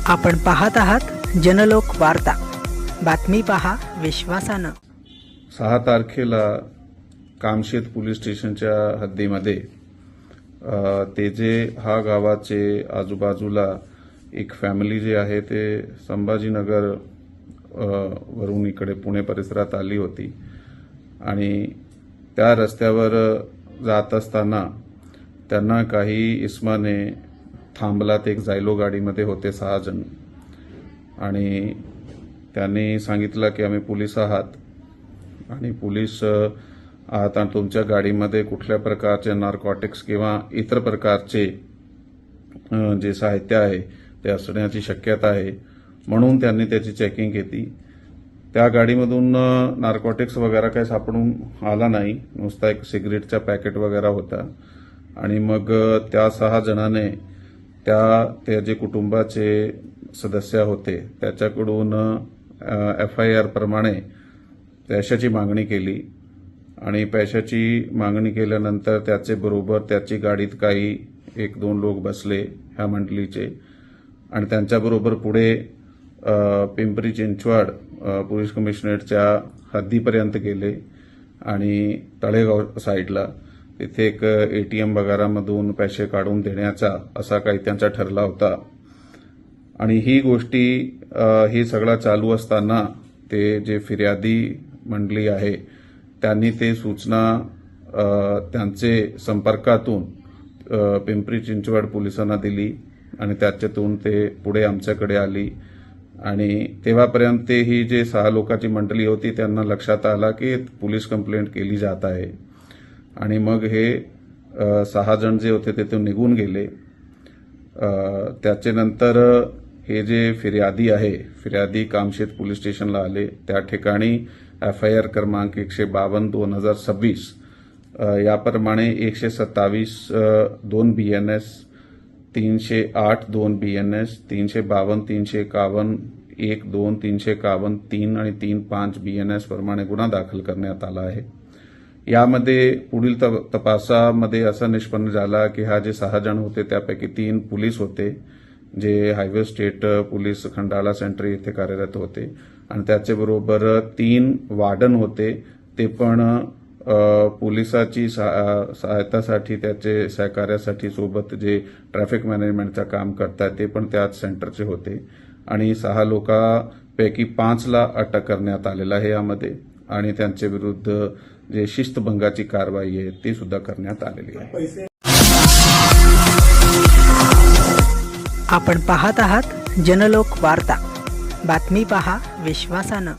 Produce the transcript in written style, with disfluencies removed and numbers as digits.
आपण पाहत आहात जनलोक वार्ता, बातमी पहा विश्वासानं। 6 तारखेला कामशेत पोलीस स्टेशनच्या हद्दीमध्ये ते जे हा गावाचे आजूबाजूला एक फॅमिली जे आहे ते संभाजीनगर वरून इकडे पुणे परिसरात आली होती आणि त्या रस्त्यावर जात असताना त्यांना काही इसमाने थांबलात। एक जायलो गाडीमध्ये होते 6 जण आणि त्यांनी सांगितलं की आम्ही पोलीस आहात आणि पोलीस आहात आणि तुमच्या गाडीमध्ये कुठल्या प्रकारचे नार्कोटिक्स किंवा इतर प्रकारचे जे साहित्य आहे ते असण्याची शक्यता आहे, म्हणून त्यांनी त्याची चेकिंग केली। त्या गाडीमधून नार्कोटिक्स वगैरे काही सापडून आला नाही, नुसता एक सिगरेटचा पॅकेट वगैरे होता। आणि मग त्या 6 जणांनी त्या जे कुटुंबाचे सदस्य होते त्याच्याकडून FIR प्रमाणे पैशाची मागणी केली आणि पैशाची मागणी केल्यानंतर त्याचे बरोबर त्याची गाडीत काही 1-2 लोक बसले ह्या मंडळीचे आणि त्यांच्याबरोबर पुढे पिंपरी चिंचवड पोलीस कमिशनरेटच्या हद्दीपर्यंत गेले आणि तळेगाव साईडला तिथे एक ATM वगैरेमधून पैसे काढून देण्याचा असा काही त्यांचा ठरला होता। आणि ही गोष्टी ही सगळा चालू असताना ते जे फिर्यादी मंडळी आहे त्यांनी ते सूचना त्यांचे संपर्कातून पिंपरी चिंचवड पोलिसांना दिली आणि त्याच्यातून ते पुढे आमच्याकडे आली आणि तेव्हापर्यंत ही जे 6 लोकांची मंडळी होती त्यांना लक्षात आला की पोलीस कंप्लेंट केली जात आहे आणि मग हे 6 जण जे होते ते निघून गेले। त्याच्यानंतर हे जे फिर्यादी कामशेत पोलीस स्टेशनला आले। त्या ठिकाणी FIR क्रमांक 152/2026 याप्रमाणे 127 2 BNS 308 2 BNS 352 351 1 2 351 3 आणि 3-5 BNS प्रमाणे गुन्हा दाखल करण्यात आला आहे। यामध्ये पुढील तपासामध्ये असं निष्पन्न झाला की हा जे 6 जण होते त्यापैकी 3 पोलीस होते जे highway state police Khandala centre येथे कार्यरत होते आणि त्याच्याबरोबर 3 वार्डन होते, ते पण पोलिसाची सहायतासाठी त्याचे सहकार्यासाठी सोबत जे ट्रॅफिक मॅनेजमेंटचं काम करतात ते पण त्याच सेंटरचे होते आणि 6 लोकांपैकी 5ला अटक करण्यात आलेला आहे यामध्ये आणि त्यांच्या विरुद्ध जे शिस्तभंगाची कारवाई आहे ती सुद्धा करण्यात आलेली आहे। आपण पाहत आहात जनलोक वार्ता, बातमी पहा विश्वासानं।